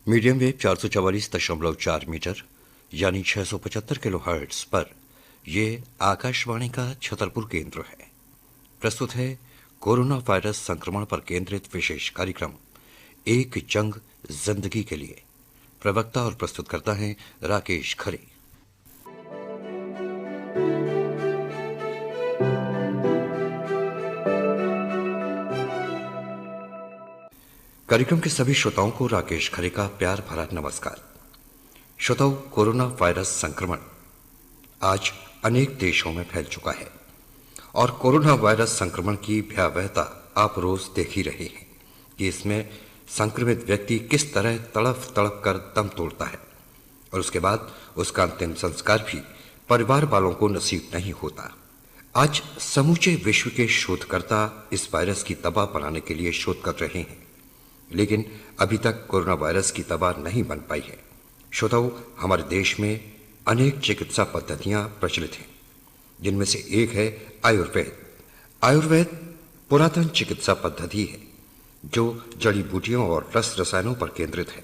Medium wave 444.4 metre यानी 675 kilohertz पर यह आकाशवाणी का छतरपुर केंद्र है। प्रस्तुत है कोरोना वायरस संक्रमण पर केंद्रित विशेष कार्यक्रम एक जंग जिंदगी के लिए। प्रवक्ता और प्रस्तुत करता है राकेश खरे। कार्यक्रम के सभी श्रोताओं को राकेश खरे का प्यार भरा नमस्कार। श्रोताओं, कोरोना वायरस संक्रमण आज अनेक देशों में फैल चुका है और कोरोना वायरस संक्रमण की भयावहता आप रोज देख ही रहे हैं कि इसमें संक्रमित व्यक्ति किस तरह तड़प तड़प कर दम तोड़ता है और उसके बाद उसका अंतिम संस्कार भी परिवार वालों को नसीब नहीं होता। आज समूचे विश्व के शोधकर्ता इस वायरस की दवा बनाने के लिए शोध कर रहे हैं, लेकिन अभी तक कोरोना वायरस की दवा नहीं बन पाई है। श्रोताओं, हमारे देश में अनेक चिकित्सा पद्धतियां प्रचलित हैं, जिनमें से एक है आयुर्वेद। आयुर्वेद पुरातन चिकित्सा पद्धति है जो जड़ी बूटियों और रस रसायनों पर केंद्रित है।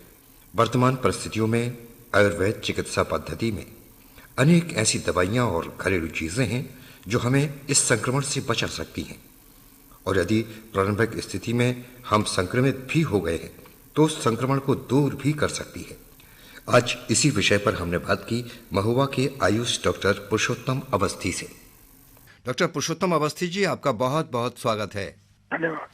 वर्तमान परिस्थितियों में आयुर्वेद चिकित्सा पद्धति में अनेक ऐसी दवाइयां और घरेलू चीजें हैं जो हमें इस संक्रमण से बचा सकती हैं, और यदि प्रारंभिक स्थिति में हम संक्रमित भी हो गए हैं तो संक्रमण को दूर भी कर सकती है। आज इसी विषय पर हमने बात की महुआ के आयुष डॉक्टर पुरुषोत्तम अवस्थी से। डॉक्टर पुरुषोत्तम अवस्थी जी, आपका बहुत बहुत स्वागत है। धन्यवाद।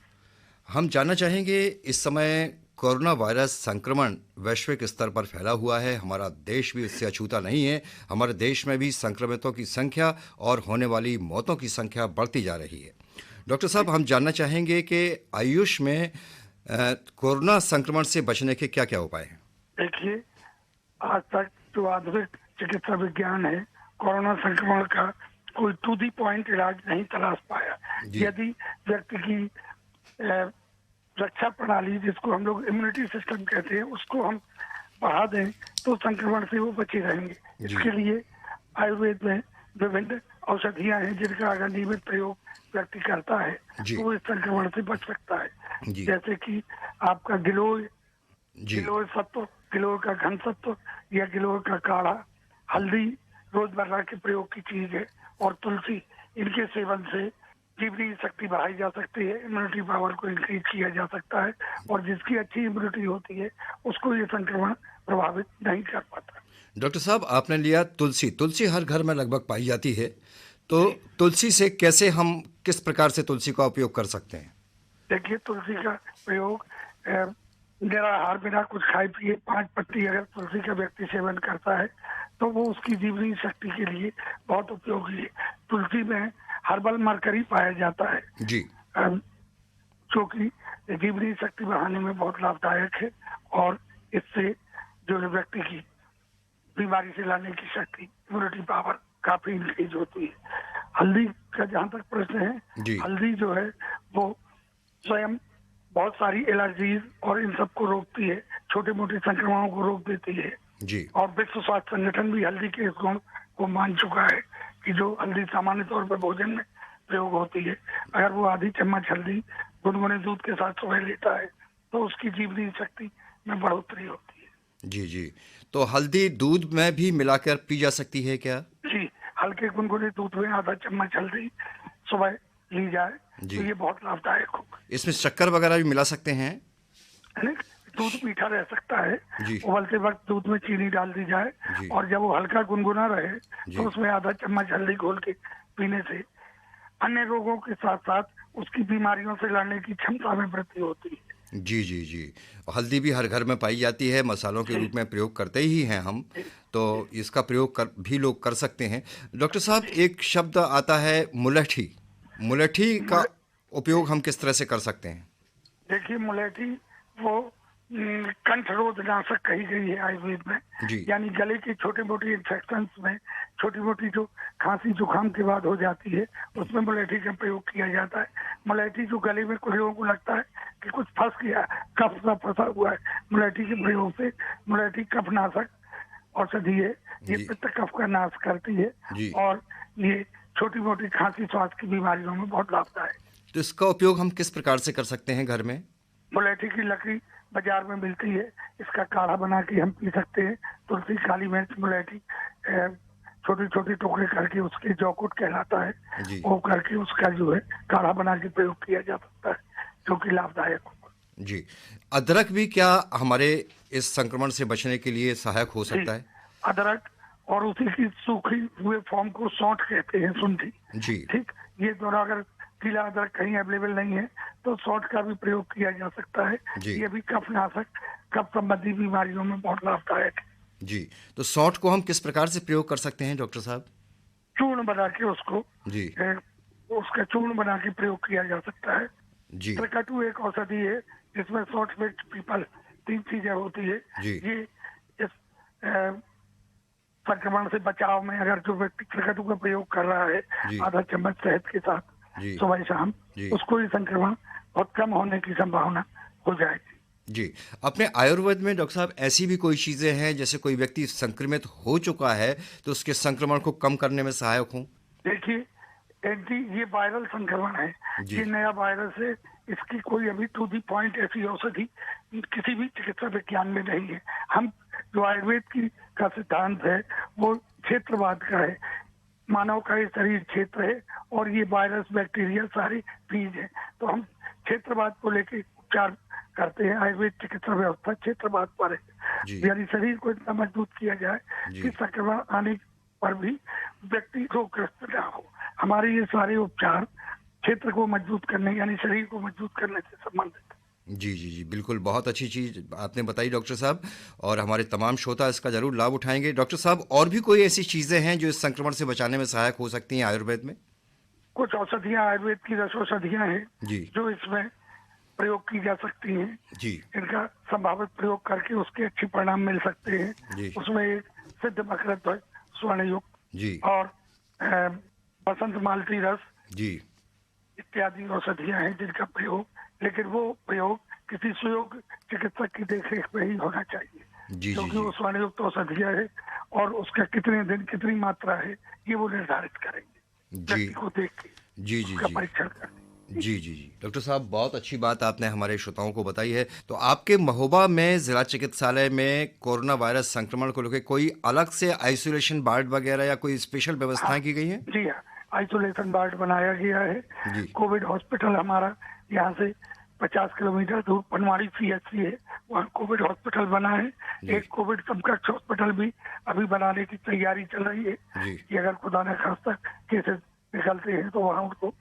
हम जानना चाहेंगे, इस समय कोरोना वायरस संक्रमण वैश्विक स्तर पर फैला हुआ है। हमारा देश भी इससे अछूता नहीं है। हमारे देश में भी संक्रमितों की संख्या और होने वाली मौतों की संख्या बढ़ती जा रही है। डॉक्टर साहब, हम जानना चाहेंगे कि आयुष में कोरोना संक्रमण से बचने के क्या क्या उपाय हैं? देखिए, आज तक जो आधुनिक चिकित्सा विज्ञान है, कोरोना संक्रमण का कोई टू दी पॉइंट इलाज नहीं तलाश पाया। यदि व्यक्ति की रक्षा प्रणाली, जिसको हम लोग इम्यूनिटी सिस्टम कहते हैं, उसको हम बढ़ा दें तो संक्रमण से वो बचे रहेंगे। इसके लिए आयुर्वेद में विभिन्न औषधियां हैं जिनका अगर नियमित प्रयोग व्यक्ति करता है तो वो इस संक्रमण से बच सकता है। जैसे कि आपका गिलोय सत्व, गिलोय का घन सत्व या गिलोय का काढ़ा, हल्दी रोजमर्रा के प्रयोग की चीज है, और तुलसी, इनके सेवन से जीवनी शक्ति बढ़ाई जा सकती है, इम्यूनिटी पावर को इंक्रीज किया जा सकता है, और जिसकी अच्छी इम्यूनिटी होती है उसको ये संक्रमण प्रभावित नहीं कर पाता। डॉक्टर साहब, आपने लिया तुलसी। तुलसी हर घर में लगभग पाई जाती है, तो तुलसी से कैसे हम किस प्रकार से तुलसी का उपयोग कर सकते हैं? देखिए, तुलसी का प्रयोग निराहार बिना कुछ खाए पिए 5 पत्ती अगर तुलसी का व्यक्ति सेवन करता है तो वो उसकी जीवनी शक्ति के लिए बहुत उपयोगी है। तुलसी में हर्बल मरकरी पाया जाता है जी, जो कि जीवनी शक्ति बढ़ाने में बहुत लाभदायक है, और इससे जो व्यक्ति की बीमारी से लड़ने की शक्ति, इम्यूनिटी पावर काफी इंक्रीज होती है। हल्दी का जहाँ तक प्रश्न है, हल्दी जो है वो स्वयं बहुत सारी एलर्जीज और इन सब को रोकती है, छोटे मोटे संक्रमणों को रोक देती है जी। और विश्व स्वास्थ्य संगठन भी हल्दी के इस गुण को मान चुका है कि जो हल्दी सामान्य तौर पर भोजन में प्रयोग होती है, अगर वो आधी चम्मच हल्दी गुनगुने दूध के साथ सुबह लेता है तो उसकी जीवनी शक्ति में बढ़ोतरी होती है। जी जी, तो हल्दी दूध में भी मिलाकर पी जा सकती है क्या? जी, हल्के गुनगुने दूध में आधा चम्मच हल्दी सुबह ली जाए तो ये बहुत लाभदायक होगा। इसमें शक्कर वगैरह भी मिला सकते हैं? दूध मीठा रह सकता है, उबलते वक्त दूध में चीनी डाल दी जाए और जब वो हल्का गुनगुना रहे तो उसमें आधा चम्मच हल्दी घोल के पीने से अन्य रोगों के साथ साथ उसकी बीमारियों से लड़ने की क्षमता में वृद्धि होती है। जी जी जी, हल्दी भी हर घर में पाई जाती है, मसालों के रूप में प्रयोग करते ही हैं हम, तो इसका प्रयोग भी लोग कर सकते हैं। डॉक्टर साहब, एक शब्द आता है मुलठी। मुलठी का उपयोग हम किस तरह से कर सकते हैं? देखिए, मुलठी वो कंठरोध नाशक कही गई है आयुर्वेद में, यानी गले के छोटे मोटे इन्फेक्शन में, छोटी मोटी जो खांसी जुकाम के बाद हो जाती है, उसमें मुलैठी का प्रयोग किया जाता है। मुलैठी जो गले में कुछ लोगों को लगता है कि कुछ फंस गया, कफ सा फंसा हुआ है, मुलैठी के प्रयोग से, मुलैठी कफनाशक औषधि है, ये पित्त कफ का नाश करती है और ये छोटी मोटी खांसी स्वास्थ्य की बीमारियों में बहुत लाभदायक है। तो इसका उपयोग हम किस प्रकार से कर सकते हैं घर में? मुलैठी की लकड़ी बाजार में मिलती है, इसका काढ़ा बना के हम पी सकते हैं। तुलसी, काली मिर्च, मुलेठी छोटे छोटे टुकड़े करके, उसके जौकुट कहलाता है, जी वो करके उसका जो है काढ़ा बना के प्रयोग किया जा सकता है, जो कि लाभदायक होगा। जी। अदरक भी क्या हमारे इस संक्रमण से बचने के लिए सहायक हो सकता है? अदरक और उसी की सूखी हुए फॉर्म को सौंठ कहते हैं, सुंठी। जी ठीक, ये दोनों अगर गीला अदरक कहीं अवेलेबल नहीं है तो सौंठ का भी प्रयोग किया जा सकता है। जी ये भी कफनाशक, कफ संबंधी बीमारियों में बहुत लाभदायक है। जी। तो सौंठ को हम किस प्रकार से प्रयोग कर सकते हैं डॉक्टर साहब? चूर्ण बना के उसको जी उसका चूर्ण बना के प्रयोग किया जा सकता है। जी त्रिकटु एक औषधि है जिसमें सौंठ, मिर्च, पीपल 3 चीजें होती है। जी ये इस संक्रमण से बचाव में अगर जो व्यक्ति त्रिकटु का प्रयोग कर रहा है जी आधा चम्मच शहद के साथ जी सुबह शाम, जी उसको ये संक्रमण बहुत कम होने की संभावना हो जाएगी। जी। अपने आयुर्वेद में डॉक्टर साहब ऐसी भी कोई चीजें हैं जैसे कोई व्यक्ति संक्रमित हो चुका है तो उसके संक्रमण को कम करने में सहायक हों? देखिए, ये वायरल संक्रमण है, जी ये नया वायरस है, इसकी कोई अभी टू दी पॉइंट ऐसी औषधि किसी भी चिकित्सा विज्ञान में नहीं है। हम जो आयुर्वेद की का सिद्धांत है वो क्षेत्रवाद का है। मानव का ये शरीर क्षेत्र है और ये वायरस, बैक्टीरिया सारे बीज है, तो हम क्षेत्रवाद को लेकर उपचार करते हैं। आयुर्वेद चिकित्सा व्यवस्था क्षेत्रवाद पर जी है, यानी शरीर को इतना मजबूत किया जाए जी कि संक्रमण आने पर भी व्यक्ति रोगग्रस्त ना हो। हमारे ये सारे उपचार क्षेत्र को मजबूत करने, यानी शरीर को मजबूत करने से संबंधित। जी जी जी, बिल्कुल बहुत अच्छी चीज़ आपने बताई डॉक्टर साहब, और हमारे तमाम श्रोता इसका ज़रूर लाभ उठाएंगे। डॉक्टर साहब, और भी कोई ऐसी चीज़ें हैं जो इस संक्रमण से बचाने में सहायक हो सकती हैं आयुर्वेद में? कुछ औषधियाँ आयुर्वेद की रसौषधियाँ हैं जी जो इसमें प्रयोग की जा सकती हैं। जी इनका संभावित प्रयोग करके उसके अच्छे परिणाम मिल सकते हैं। जी उसमें एक सिद्ध मकरध्वज, स्वर्णयुक्त जी और बसंत मालती रस जी इत्यादि औषधियाँ हैं जिनका प्रयोग, लेकिन वो प्रयोग किसी सुयोग चिकित्सक की देखरेख में ही होना चाहिए, जी जी क्योंकि जी वो स्वर्णयुक्त औषधियाँ है और उसका कितने दिन, कितनी मात्रा है, ये वो निर्धारित करेंगे जी व्यक्ति को देख के जी जी उसका जी परीक्षण करके। जी जी जी। डॉक्टर साहब, बहुत अच्छी बात आपने हमारे श्रोताओं को बताई है। तो आपके महोबा में जिला चिकित्सालय में कोरोना वायरस संक्रमण को लेकर कोई अलग से आइसोलेशन वार्ड वगैरह या कोई स्पेशल व्यवस्थाएं की गई हैं? जी हाँ, आइसोलेशन वार्ड बनाया गया है। जी कोविड हॉस्पिटल हमारा यहाँ से 50 किलोमीटर दूर पनवाड़ी CHC है, वहाँ कोविड हॉस्पिटल बना है। जी एक कोविड समकक्ष हॉस्पिटल भी अभी बनाने की तैयारी चल रही है जी कि अगर खुदा न खास्ता केसेस निकलते हैं तो वहाँ उनको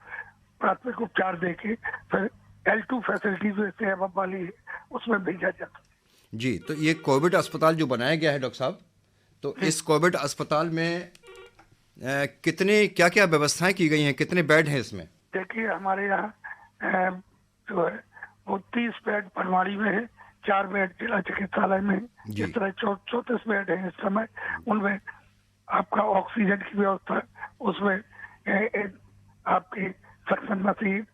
प्राथमिक उपचार देके फिर L2 फैसिलिटी जो इससे अब वाली है उसमें भेजा जाता है। जी। तो ये कोविड अस्पताल जो बनाया गया है डॉक्टर साहब, तो इस कोविड अस्पताल में कितने क्या क्या व्यवस्थाएं की गई हैं, कितने बेड हैं इसमें? देखिए, हमारे यहाँ जो है वो 30 बेड पनवाड़ी में है, 4 बेड जिला चिकित्सालय में है, जी। इस तरह 34 बेड है इस समय। उनमें आपका ऑक्सीजन की व्यवस्था, उसमें आपकी सक्शन मशीन,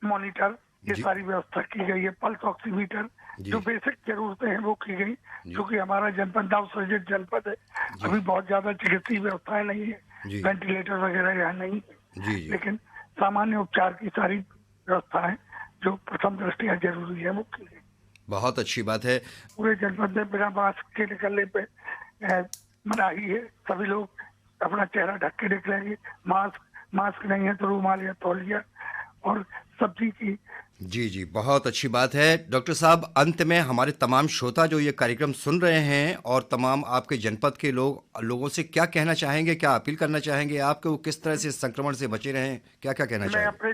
मॉनिटर, ये जी। सारी व्यवस्था की गई है। पल्स ऑक्सीमीटर, जी। जो बेसिक जरूरतें हैं वो की गई, जी। क्योंकि हमारा जनपद नवसृजित जनपद है, जी। अभी बहुत ज्यादा चिकित्सीय व्यवस्थाएं नहीं है, जी। वेंटिलेटर वगैरह यहाँ नहीं है, जी जी लेकिन सामान्य उपचार की सारी व्यवस्थाएं जो प्रथम दृष्टया जरूरी है वो की गई। बहुत अच्छी बात है। पूरे जनपद में बिना मास्क के निकलने पे मनाही है। सभी लोग अपना चेहरा ढक के निकलेंगे। मास्क नहीं है तो रूमाल या तौलिया और सब्जी की। जी जी, बहुत अच्छी बात है। डॉक्टर साहब, अंत में हमारे तमाम श्रोता जो ये कार्यक्रम सुन रहे हैं और तमाम आपके जनपद के लोगों से क्या कहना चाहेंगे, क्या अपील करना चाहेंगे आपके, वो किस तरह से संक्रमण से बचे रहें, क्या क्या कहना मैं चाहेंगे? अपने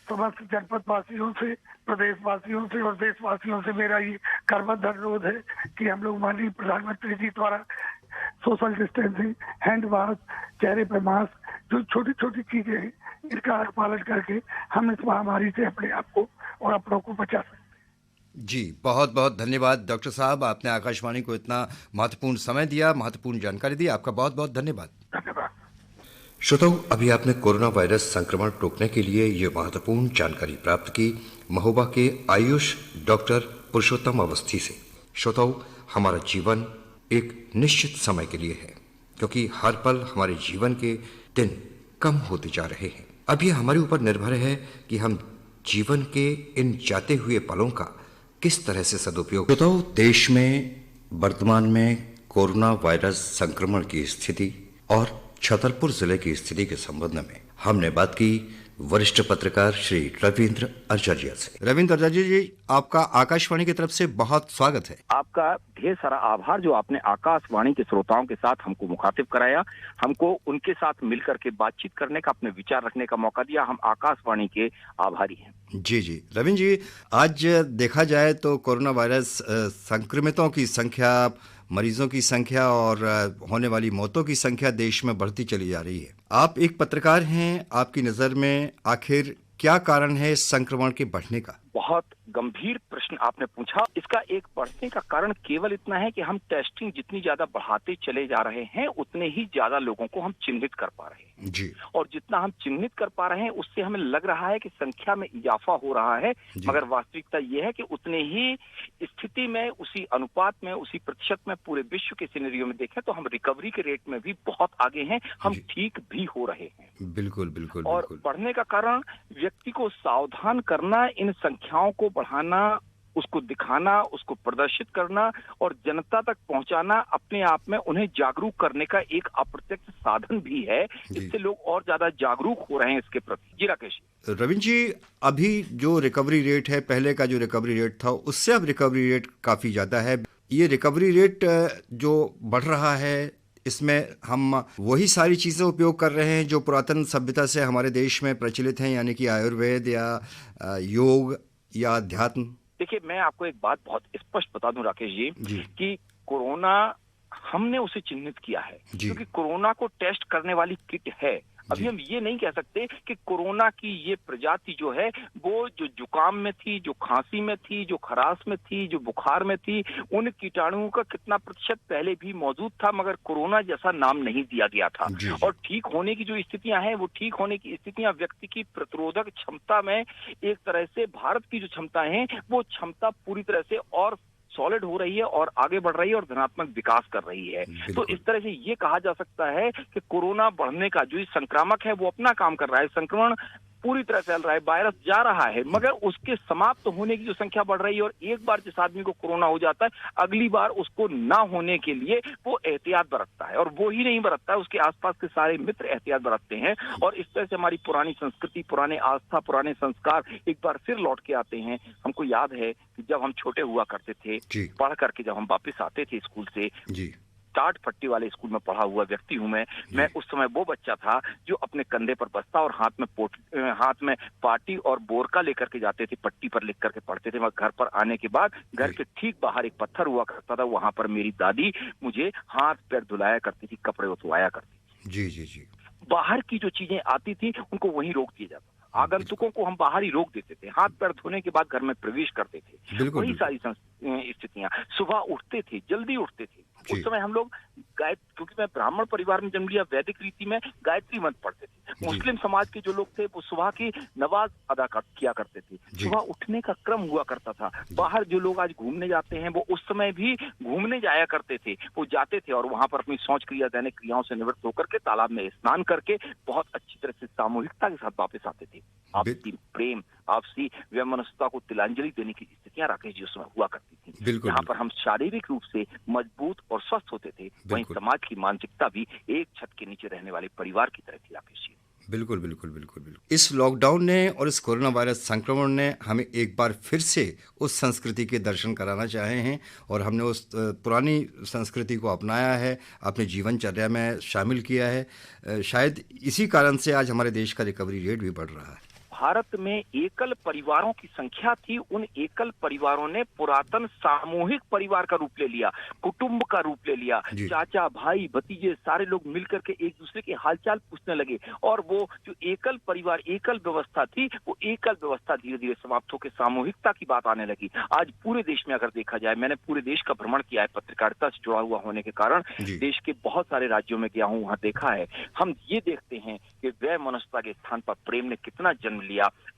समस्त जनपद वासियों से, प्रदेश वासियों से और देशवासियों से मेरा ये करबद्ध अनुरोध है कि हम लोग माननीय प्रधानमंत्री जी द्वारा सोशल डिस्टेंसिंग, हैंड वॉश, चेहरे पर मास्क, जो छोटी छोटी चीजें हैं इनका पालन करके हम इस महामारी से अपने आप को और अपनों को बचा सकते हैं। जी, बहुत बहुत धन्यवाद डॉक्टर साहब, आपने आकाशवाणी को इतना महत्वपूर्ण समय दिया, महत्वपूर्ण जानकारी दी, आपका बहुत बहुत धन्यवाद। धन्यवाद। श्रोताओं, अभी आपने कोरोना वायरस संक्रमण रोकने के लिए ये महत्वपूर्ण जानकारी प्राप्त की महोबा के आयुष डॉक्टर पुरुषोत्तम अवस्थी से। श्रोताओं, हमारा जीवन एक निश्चित समय के लिए है, क्योंकि हर पल हमारे जीवन के दिन कम होते जा रहे हैं। अब ये हमारे ऊपर निर्भर है कि हम जीवन के इन जाते हुए पलों का किस तरह से सदुपयोग। तो देश में वर्तमान में कोरोना वायरस संक्रमण की स्थिति और छतरपुर जिले की स्थिति के संबंध में हमने बात की वरिष्ठ पत्रकार श्री रविंद्र अर्जाजिया से। रविंद्र अर्जाजिया जी, आपका आकाशवाणी की तरफ से बहुत स्वागत है। आपका ढेर सारा आभार जो आपने आकाशवाणी के श्रोताओं के साथ हमको मुखातिब कराया, हमको उनके साथ मिलकर के बातचीत करने का, अपने विचार रखने का मौका दिया। हम आकाशवाणी के आभारी हैं। जी जी रविंद्र जी, आज देखा जाए तो कोरोना वायरस संक्रमितों की संख्या, मरीजों की संख्या और होने वाली मौतों की संख्या देश में बढ़ती चली जा रही है। आप एक पत्रकार हैं, आपकी नज़र में आखिर क्या कारण है संक्रमण के बढ़ने का? बहुत गंभीर प्रश्न आपने पूछा। इसका एक बढ़ने का कारण केवल इतना है कि हम टेस्टिंग जितनी ज्यादा बढ़ाते चले जा रहे हैं, उतने ही ज्यादा लोगों को हम चिन्हित कर पा रहे हैं जी। और जितना हम चिन्हित कर पा रहे हैं उससे हमें लग रहा है कि संख्या में इजाफा हो रहा है, मगर वास्तविकता यह है कि उतने ही स्थिति में, उसी अनुपात में, उसी प्रतिशत में पूरे विश्व के सिनेरियो में देखें तो हम रिकवरी के रेट में भी बहुत आगे हैं, हम ठीक भी हो रहे हैं। बिल्कुल बिल्कुल। और बढ़ने का कारण व्यक्ति को सावधान करना, इन संख्याओं को बढ़ाना, उसको दिखाना, उसको प्रदर्शित करना और जनता तक पहुंचाना अपने आप में उन्हें जागरूक करने का एक अप्रत्यक्ष साधन भी है। इससे लोग और ज्यादा जागरूक हो रहे हैं इसके प्रति। जी राकेश। रविंद्र जी, अभी जो रिकवरी रेट है, पहले का जो रिकवरी रेट था उससे अब रिकवरी रेट काफी ज्यादा है। ये रिकवरी रेट जो बढ़ रहा है, इसमें हम वही सारी चीजें उपयोग कर रहे हैं जो पुरातन सभ्यता से हमारे देश में प्रचलित हैं, यानी कि आयुर्वेद या योग या अध्यात्म। देखिए, मैं आपको एक बात बहुत स्पष्ट बता दूं राकेश जी कि कोरोना हमने उसे चिन्हित किया है क्योंकि कोरोना को टेस्ट करने वाली किट है। अभी हम ये नहीं कह सकते कि कोरोना की ये प्रजाति जो है वो जो जुकाम में थी, जो खांसी में थी, जो खराश में थी, जो बुखार में थी, उन कीटाणुओं का कितना प्रतिशत पहले भी मौजूद था, मगर कोरोना जैसा नाम नहीं दिया गया था। और ठीक होने की जो स्थितियां हैं, वो ठीक होने की स्थितियां व्यक्ति की प्रतिरोधक क्षमता में एक तरह से भारत की जो क्षमता है वो क्षमता पूरी तरह से और सॉलिड हो रही है और आगे बढ़ रही है और धनात्मक विकास कर रही है। तो इस तरह से ये कहा जा सकता है कि कोरोना बढ़ने का जो संक्रामक है वो अपना काम कर रहा है, संक्रमण पूरी तरह फैल रहा है, वायरस जा रहा है, मगर उसके समाप्त होने की जो संख्या बढ़ रही है और एक बार जिस आदमी को कोरोना हो जाता है, अगली बार उसको ना होने के लिए वो एहतियात बरतता है, और वो ही नहीं बरतता है, उसके आसपास के सारे मित्र एहतियात बरतते हैं। और इस तरह से हमारी पुरानी संस्कृति, पुराने आस्था, पुराने संस्कार एक बार फिर लौट के आते हैं। हमको याद है कि जब हम छोटे हुआ करते थे, पढ़ करके जब हम वापस आते थे स्कूल से, टाट पट्टी वाले स्कूल में पढ़ा हुआ व्यक्ति हूं मैं उस समय वो बच्चा था जो अपने कंधे पर बस्ता और हाथ में पाटी और बोरका लेकर के जाते थे, पट्टी पर लिख करके पढ़ते थे। वह घर पर आने के बाद घर के ठीक बाहर एक पत्थर हुआ करता था, वहां पर मेरी दादी मुझे हाथ पैर धुलाया करती थी, कपड़े उतरवाया करती थी। जी। बाहर की जो चीजें आती थी उनको वहीं रोक दिया जाता था, आगंतुकों को हम बाहर ही रोक देते थे, हाथ पैर धोने के बाद घर में प्रवेश करते थे। वही सारी स्थितियां, सुबह उठते थे, जल्दी उठते थे। उस समय हम लोग क्योंकि मैं ब्राह्मण परिवार में जन्म लिया, वैदिक रीति में गायत्री मंत्र पढ़ते थे। मुस्लिम समाज के जो लोग थे वो सुबह की नमाज अदा किया करते थे। सुबह उठने का क्रम हुआ करता था। बाहर जो लोग आज घूमने जाते हैं वो उस समय भी घूमने जाया करते थे, वो जाते थे और वहां पर अपनी शौच क्रिया, दैनिक क्रियाओं से निवृत्त होकर के तालाब में स्नान करके बहुत अच्छी तरह से सामूहिकता के साथ वापस आते थे। आपसी प्रेम, आपसी वैमनस्यता को तिलांजलि देने की स्थितियां राकेश जी उसमें हुआ करती थी। यहाँ पर हम शारीरिक रूप से मजबूत और स्वस्थ होते थे, वहीं समाज की मानसिकता भी एक छत के नीचे रहने वाले परिवार की तरह थी राकेश जी। बिल्कुल। इस लॉकडाउन ने और इस कोरोना वायरस संक्रमण ने हमें एक बार फिर से उस संस्कृति के दर्शन कराना चाहे हैं और हमने उस पुरानी संस्कृति को अपनाया है, अपने जीवनचर्या में शामिल किया है। शायद इसी कारण से आज हमारे देश का रिकवरी रेट भी बढ़ रहा है। भारत में एकल परिवारों की संख्या थी, उन एकल परिवारों ने पुरातन सामूहिक परिवार का रूप ले लिया, कुटुंब का रूप ले लिया। चाचा, भाई, भतीजे सारे लोग मिलकर के एक दूसरे के हालचाल पूछने लगे और वो जो एकल परिवार, एकल व्यवस्था थी, वो एकल व्यवस्था धीरे धीरे समाप्त होकर सामूहिकता की बात आने लगी। आज पूरे देश में अगर देखा जाए, मैंने पूरे देश का भ्रमण किया है पत्रकारिता से जुड़ा हुआ होने के कारण, देश के बहुत सारे राज्यों में गया हूँ, वहां देखा है। हम ये देखते हैं कि वैमनस्यता के स्थान पर प्रेम ने कितना जन्म लिया।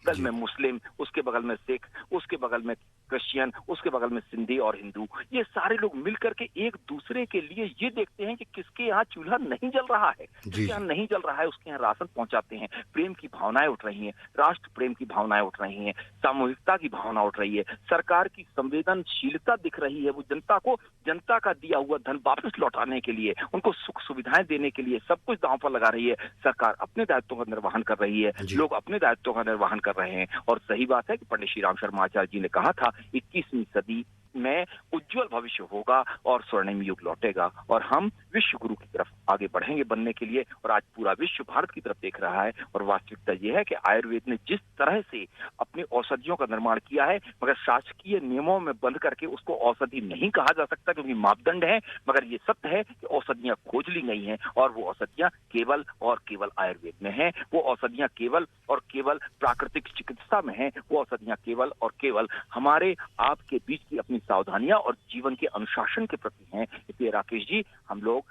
कल में मुस्लिम, उसके बगल में सिख, उसके बगल में क्रिश्चियन, उसके बगल में सिंधी और हिंदू, ये सारे लोग मिलकर के एक दूसरे के लिए ये देखते हैं कि किसके यहाँ चूल्हा नहीं जल रहा है, किसके यहाँ नहीं जल रहा है उसके यहाँ राशन पहुंचाते हैं। प्रेम की भावनाएं उठ रही हैं, राष्ट्र प्रेम की भावनाएं उठ रही हैं, सामूहिकता की भावना उठ रही है, सरकार की संवेदनशीलता दिख रही है। वो जनता को जनता का दिया हुआ धन वापस लौटाने के लिए, उनको सुख सुविधाएं देने के लिए सब कुछ दांव पर लगा रही है। सरकार अपने दायित्वों का निर्वहन कर रही है, लोग अपने दायित्वों का निर्वहन कर रहे हैं। और सही बात है कि पंडित श्री राम शर्मा आचार्य जी ने कहा था 21वीं सदी में उज्जवल भविष्य होगा और स्वर्णिम युग लौटेगा और हम विश्व गुरु की तरफ आगे बढ़ेंगे बनने के लिए। और आज पूरा विश्व भारत की तरफ देख रहा है और वास्तविकता यह है कि आयुर्वेद ने जिस तरह से अपनी औषधियों का निर्माण किया है, मगर शासकीय नियमों में बंद करके उसको औषधि नहीं कहा जा सकता क्योंकि मापदंड है, मगर ये सत्य है कि औषधियां खोज ली गई हैं और वो औषधियां केवल और केवल आयुर्वेद में हैं। वो औषधियां केवल और केवल प्राकृतिक चिकित्सा में हैं। वो औषधियां केवल और केवल हमारे आपके बीच की अपनी सावधानियां और जीवन के अनुशासन के प्रति हैं। इसलिए राकेश जी, हम लोग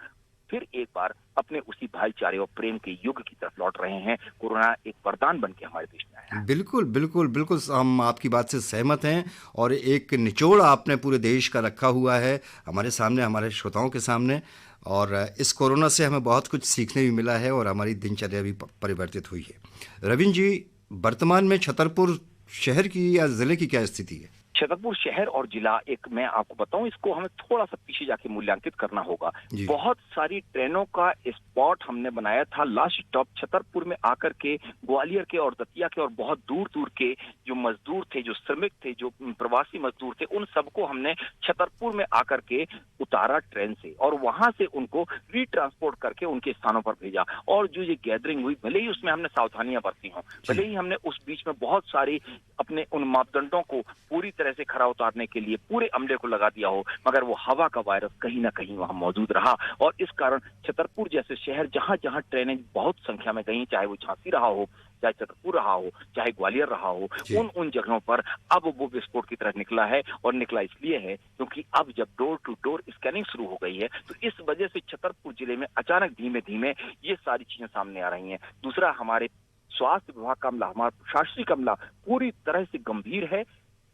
फिर एक बार अपने उसी भाईचारे और प्रेम के युग की तरफ लौट रहे हैं। कोरोना एक वरदान बन के हमारे देश में आया है। बिल्कुल बिल्कुल बिल्कुल, हम आपकी बात से सहमत हैं और एक निचोड़ आपने पूरे देश का रखा हुआ है हमारे सामने, हमारे श्रोताओं के सामने। और इस कोरोना से हमें बहुत कुछ सीखने भी मिला है और हमारी दिनचर्या भी परिवर्तित हुई है। रविंद्र जी, वर्तमान में छतरपुर शहर की या जिले की क्या स्थिति है? छतरपुर शहर और जिला, एक मैं आपको बताऊं, इसको हमें थोड़ा सा पीछे जाके मूल्यांकित करना होगा। बहुत सारी ट्रेनों का स्पॉट हमने बनाया था लास्ट स्टॉप छतरपुर में आकर के ग्वालियर के और दतिया के और बहुत दूर दूर के जो मजदूर थे, जो श्रमिक थे, जो प्रवासी मजदूर थे, उन सबको हमने छतरपुर में आकर के उतारा ट्रेन से और वहां से उनको रीट्रांसपोर्ट करके उनके स्थानों पर भेजा। और जो ये गैदरिंग हुई, भले ही उसमें हमने सावधानियां बरती हों, भले ही हमने उस बीच में बहुत सारी अपने उन मापदंडों को पूरी तरह से खरा उतारने के लिए पूरे अमले को लगा दिया हो, मगर वो हवा का वायरस कहीं ना कहीं वहां मौजूद रहा। और इस कारण छतरपुर जैसे शहर जहां जहां ट्रेनें बहुत संख्या में गई, चाहे वो झांसी रहा हो, चाहे छतरपुर रहा हो, चाहे ग्वालियर रहा हो, उन जगहों पर अब वो विस्फोट की तरह निकला है। और निकला इसलिए है क्योंकि अब जब डोर टू डोर स्कैनिंग शुरू हो गई है तो इस वजह से छतरपुर जिले में अचानक धीमे धीमे ये सारी चीजें सामने आ रही हैं। दूसरा, हमारे स्वास्थ्य विभाग का अमला, हमारा प्रशासनिक अमला पूरी तरह से गंभीर है,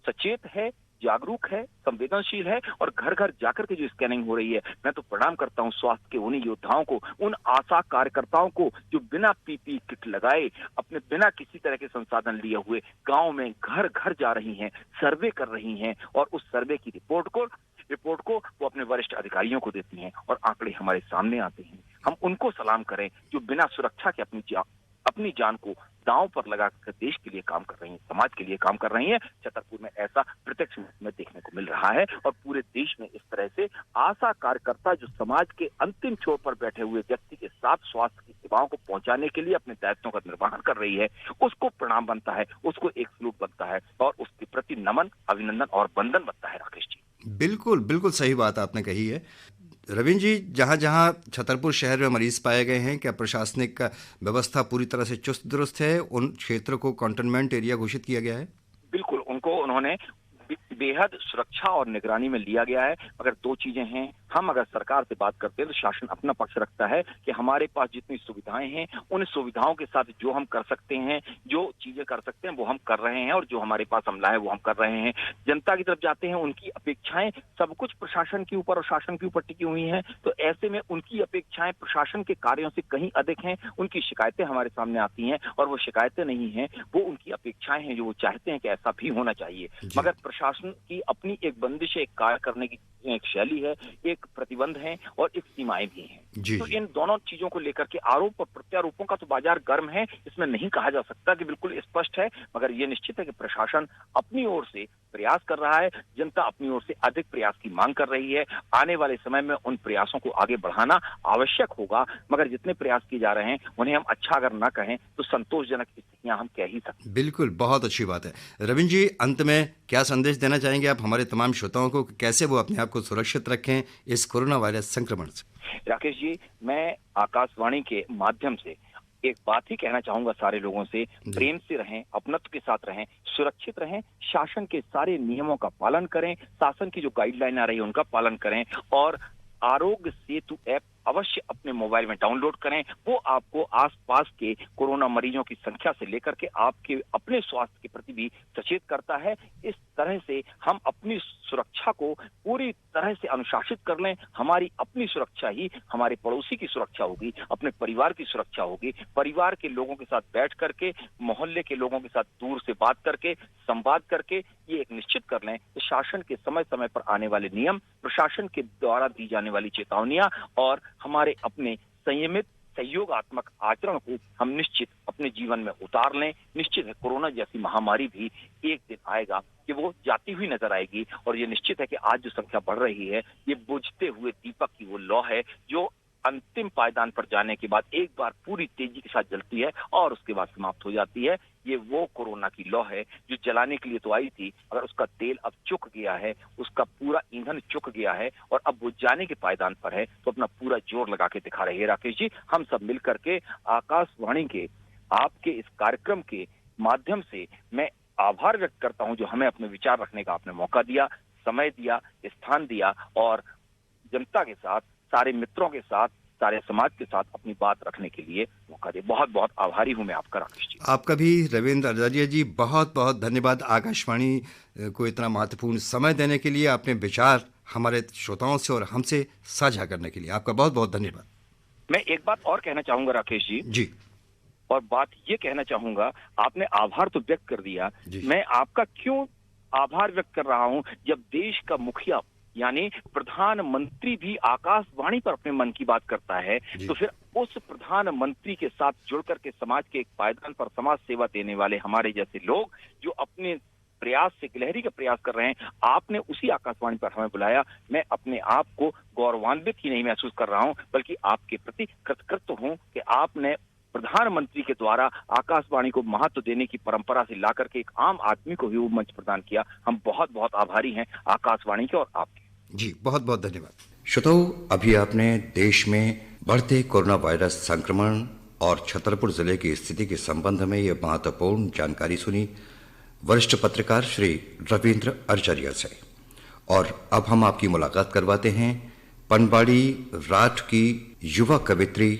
सचेत है, जागरूक है, संवेदनशील है और घर घर जाकर के जो स्कैनिंग हो रही है, मैं तो प्रणाम करता हूं स्वास्थ्य के उन्हीं योद्धाओं को, उन आशा कार्यकर्ताओं को जो बिना पीपी किट लगाए, अपने बिना किसी तरह के संसाधन लिए हुए गांव में घर घर जा रही हैं, सर्वे कर रही हैं और उस सर्वे की रिपोर्ट को वो अपने वरिष्ठ अधिकारियों को देती हैं और आंकड़े हमारे सामने आते हैं। हम उनको सलाम करें जो बिना सुरक्षा के अपनी जान को दांव पर लगाकर देश के लिए काम कर रही हैं, समाज के लिए काम कर रही हैं। छतरपुर में ऐसा प्रत्यक्ष में देखने को मिल रहा है और पूरे देश में इस तरह से आशा कार्यकर्ता जो समाज के अंतिम छोर पर बैठे हुए व्यक्ति के साथ स्वास्थ्य की सेवाओं को पहुंचाने के लिए अपने दायित्वों का निर्वहन कर रही है, उसको प्रणाम बनता है, उसको एक सलूट बनता है और उसके प्रति नमन, अभिनंदन और वंदन बनता है। राकेश जी, बिल्कुल बिल्कुल सही बात आपने कही है। रविंद्र जी, जहाँ जहाँ छतरपुर शहर में मरीज पाए गए हैं, क्या प्रशासनिक व्यवस्था पूरी तरह से चुस्त दुरुस्त है? उन क्षेत्रों को कंटेनमेंट एरिया घोषित किया गया है? बिल्कुल, उन्होंने बेहद सुरक्षा और निगरानी में लिया गया है। मगर दो चीजें हैं, हम अगर सरकार से बात करते हैं तो शासन अपना पक्ष रखता है कि हमारे पास जितनी सुविधाएं हैं उन सुविधाओं के साथ जो हम कर सकते हैं, जो चीजें कर सकते हैं वो हम कर रहे हैं और जो हमारे पास अमला है वो हम कर रहे हैं। जनता की तरफ जाते हैं, उनकी अपेक्षाएं सब कुछ प्रशासन के ऊपर और शासन के ऊपर टिकी हुई हैं, तो ऐसे में उनकी अपेक्षाएं प्रशासन के कार्यों से कहीं अधिक हैं। उनकी शिकायतें हमारे सामने आती हैं और वो शिकायतें नहीं हैं, वो उनकी अपेक्षाएं हैं जो वो चाहते हैं कि ऐसा भी होना चाहिए। मगर प्रशासन की अपनी एक बंदिश है, एक कार्य करने की एक शैली है, एक प्रतिबंध है और एक सीमाएं भी हैं। तो इन दोनों चीजों को लेकर के आरोप और प्रत्यारोपों का तो बाजार गर्म है, इसमें नहीं कहा जा सकता कि बिल्कुल स्पष्ट है, मगर ये निश्चित है कि प्रशासन अपनी ओर से प्रयास कर रहा है, जनता अपनी ओर से अधिक प्रयास की मांग कर रही है। आने वाले समय में उन प्रयासों को आगे बढ़ाना आवश्यक होगा, मगर जितने प्रयास किए जा रहे हैं उन्हें हम अच्छा अगर ना कहें तो संतोषजनक स्थितियां हम कह ही सकते। बिल्कुल, बहुत अच्छी बात है। रविंद्र जी, अंत में क्या संदेश देना चाहेंगे आप हमारे तमाम श्रोताओं को, कैसे वो अपने आप को सुरक्षित रखें इस कोरोना वायरस संक्रमण से? राकेश जी, मैं आकाशवाणी के माध्यम से एक बात ही कहना चाहूंगा सारे लोगों से, प्रेम से रहें, अपनत्व के साथ रहें, सुरक्षित रहें, शासन के सारे नियमों का पालन करें, शासन की जो गाइडलाइन आ रही है उनका पालन करें और आरोग्य सेतु ऐप अवश्य अपने मोबाइल में डाउनलोड करें। वो आपको आसपास के कोरोना मरीजों की संख्या से लेकर के आपके अपने स्वास्थ्य के प्रति भी सचेत करता है। इस तरह से हम अपनी सुरक्षा को पूरी तरह से अनुशासित कर लें। हमारी अपनी सुरक्षा ही हमारे पड़ोसी की सुरक्षा होगी, अपने परिवार की सुरक्षा होगी। परिवार के लोगों के साथ बैठ करके, मोहल्ले के लोगों के साथ दूर से बात करके, संवाद करके ये एक निश्चित कर लें कि शासन के समय समय पर आने वाले नियम, प्रशासन के द्वारा दी जाने वाली चेतावनियां और हमारे अपने संयमित सहयोगात्मक आचरण को हम निश्चित अपने जीवन में उतार लें। निश्चित है कोरोना जैसी महामारी भी एक दिन आएगा कि वो जाती हुई नजर आएगी, और ये निश्चित है कि आज जो संख्या बढ़ रही है ये बुझते हुए दीपक की वो लौ है जो अंतिम पायदान पर जाने के बाद एक बार पूरी तेजी के साथ जलती है और उसके बाद समाप्त हो जाती है। ये वो कोरोना की लौ है जो जलाने के लिए तो आई थी, अगर उसका तेल अब चुक गया है, उसका पूरा ईंधन चुक गया है और अब वो जाने के पायदान पर है, तो अपना पूरा जोर लगा के दिखा रहे हैं। राकेश जी, हम सब मिलकर के आकाशवाणी के आपके इस कार्यक्रम के माध्यम से मैं आभार व्यक्त करता हूं जो हमें अपने विचार रखने का आपने मौका दिया, समय दिया, स्थान दिया और जनता के साथ, सारे मित्रों के साथ, सारे समाज के साथ अपनी बात रखने के लिए मौका दिया। बहुत बहुत आभारी हूं मैं आपका राकेश जी। आपका भी रविंद्र अरजारिया जी बहुत बहुत धन्यवाद आकाशवाणी को इतना महत्वपूर्ण समय देने के लिए, अपने विचार हमारे श्रोताओं से और हमसे साझा करने के लिए आपका बहुत बहुत धन्यवाद। मैं एक बात और कहना चाहूंगा राकेश जी, और बात ये कहना चाहूंगा, आपने आभार तो व्यक्त कर दिया, मैं आपका क्यों आभार व्यक्त कर रहा हूं जब देश का मुखिया यानी प्रधानमंत्री भी आकाशवाणी पर अपने मन की बात करता है, तो फिर उस प्रधानमंत्री के साथ जुड़कर के समाज के एक पायदान पर समाज सेवा देने वाले हमारे जैसे लोग जो अपने प्रयास से गिलहरी का प्रयास कर रहे हैं, आपने उसी आकाशवाणी पर हमें बुलाया। मैं अपने आप को गौरवान्वित ही नहीं महसूस कर रहा हूं, बल्कि आपके प्रति कृतकृत हूं कि आपने प्रधानमंत्री के द्वारा आकाशवाणी को महत्व देने की परंपरा से लाकर के एक आम आदमी को भी वो मंच प्रदान किया। हम बहुत बहुत आभारी हैं आकाशवाणी के और आपके। जी बहुत बहुत धन्यवाद। श्रोताओ, अभी आपने देश में बढ़ते कोरोना वायरस संक्रमण और छतरपुर जिले की स्थिति के संबंध में ये महत्वपूर्ण जानकारी सुनी वरिष्ठ पत्रकार श्री रविंद्र अरजारिया से। और अब हम आपकी मुलाकात करवाते हैं पनवाड़ी राठ की युवा कवित्री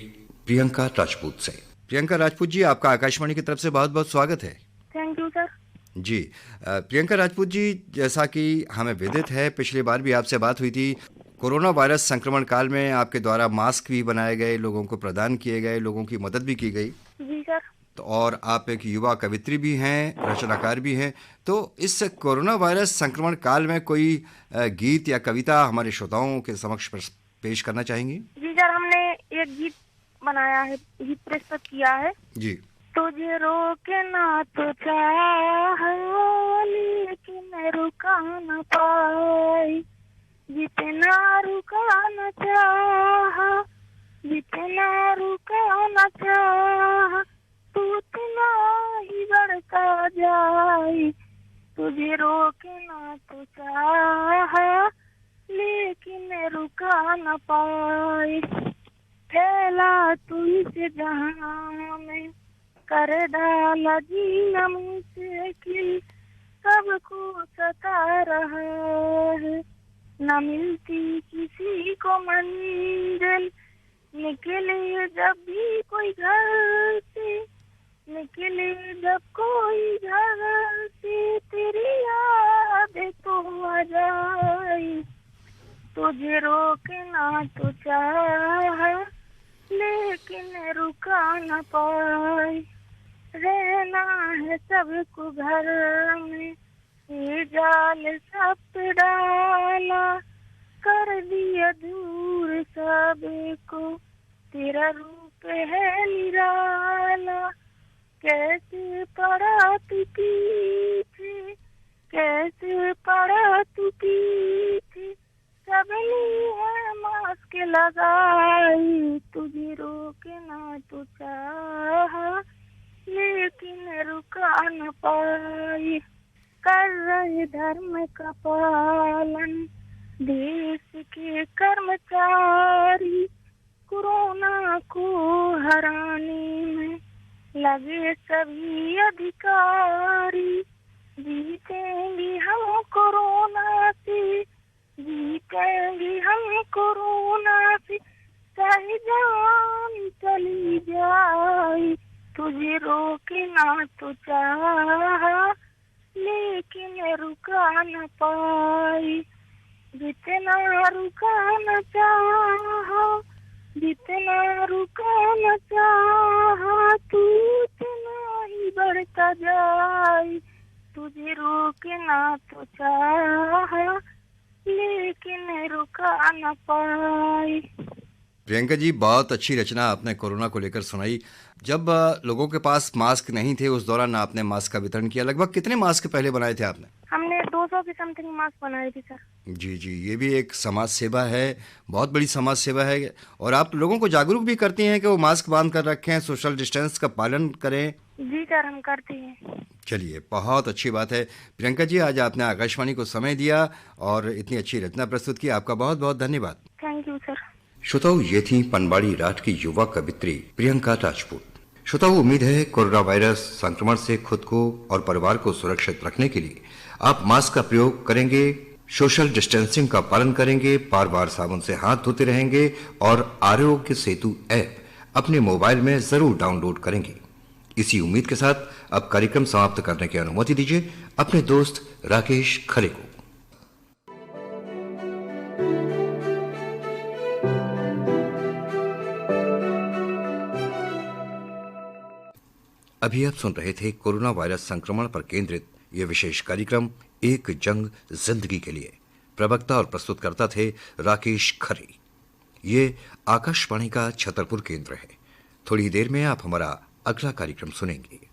प्रियंका राजपूत से। प्रियंका राजपूत जी, आपका आकाशवाणी की तरफ से बहुत बहुत स्वागत है। Thank you sir. जी प्रियंका राजपूत जी, जैसा कि हमें विदित है, पिछली बार भी आपसे बात हुई थी, कोरोना वायरस संक्रमण काल में आपके द्वारा मास्क भी बनाए गए, लोगों को प्रदान किए गए, लोगों की मदद भी की गई। जी सर। तो और आप एक युवा कवित्री भी हैं, रचनाकार भी हैं, तो इस कोरोना वायरस संक्रमण काल में कोई गीत या कविता हमारे श्रोताओं के समक्ष पेश करना चाहेंगी? जी सर, हमने एक गीत बनाया है, गीत प्रस्तुत किया है। जी। तुझे रोके ना तो चाह, लेकिन रुका न पाई, जितना रुका न चाह, जितना रुका न चाह, तू उतना ही बढ़ता जाए। तुझे रोके ना तो चाह, लेकिन रुका न पाए। फैला तू इस जहां में, कर डाला जीना मुश्किल, सबको सता रहा है। न मिलती किसी को मंजिल, निकले जब भी कोई घर से, निकले जब कोई घर से, तेरी यादें तो आ जाए। तुझे रोकना तो चाह, लेकिन रुका न पाए। रहना है सबको घर में, ये जाल सब डाला, कर दिया दूर सबको, तेरा रूप है निराला। कैसे पड़ा तू पीछे, कैसे पड़ा तू पीछे, सबने है मास्क लगाई। तुझे रोकना तो चाहा, लेकिन रुका न पाई। कर रहे धर्म का पालन देश के कर्मचारी, कोरोना को हराने में लगे सभी अधिकारी। जीतेंगे हम कोरोना से, जीतेंगे हम कोरोना से, चाहे जान चली जाए, तुझे रोके ना तो चाहा, लेकिन रुका न पाई। जितना रुका न चाहा, जितना रुका न चाहा, तू उतना ही बढ़ता जाए। तुझे रोके ना तो चाहा, लेकिन रुका न पाई। प्रियंका जी, बहुत अच्छी रचना आपने कोरोना को लेकर सुनाई। जब लोगों के पास मास्क नहीं थे उस दौरान आपने मास्क का वितरण किया। लगभग कितने मास्क पहले बनाए थे आपने? हमने 200 की समथिंग मास्क बनाए थे सर। जी जी, ये भी एक समाज सेवा है, बहुत बड़ी समाज सेवा है। और आप लोगों को जागरूक भी करती हैं कि वो मास्क बांध कर रखें, सोशल डिस्टेंस का पालन करें। जी सर, हम करते हैं। चलिए, बहुत अच्छी बात है। प्रियंका जी, आज आपने आकाशवाणी को समय दिया और इतनी अच्छी रचना प्रस्तुत की, आपका बहुत बहुत धन्यवाद। Thank you sir. श्रोताओ, ये थी पनवाड़ी राठ की युवा कवित्री प्रियंका राजपूत। श्रोताओ, उम्मीद है कोरोना वायरस संक्रमण से खुद को और परिवार को सुरक्षित रखने के लिए आप मास्क का प्रयोग करेंगे, सोशल डिस्टेंसिंग का पालन करेंगे, बार बार साबुन से हाथ धोते रहेंगे और आरोग्य सेतु ऐप अपने मोबाइल में जरूर डाउनलोड करेंगे। इसी उम्मीद के साथ अब कार्यक्रम समाप्त करने की अनुमति दीजिए अपने दोस्त राकेश खरे को। अभी आप सुन रहे थे कोरोना वायरस संक्रमण पर केंद्रित यह विशेष कार्यक्रम एक जंग जिंदगी के लिए। प्रवक्ता और प्रस्तुतकर्ता थे राकेश खरे। ये आकाशवाणी का छतरपुर केंद्र है। थोड़ी देर में आप हमारा अगला कार्यक्रम सुनेंगे।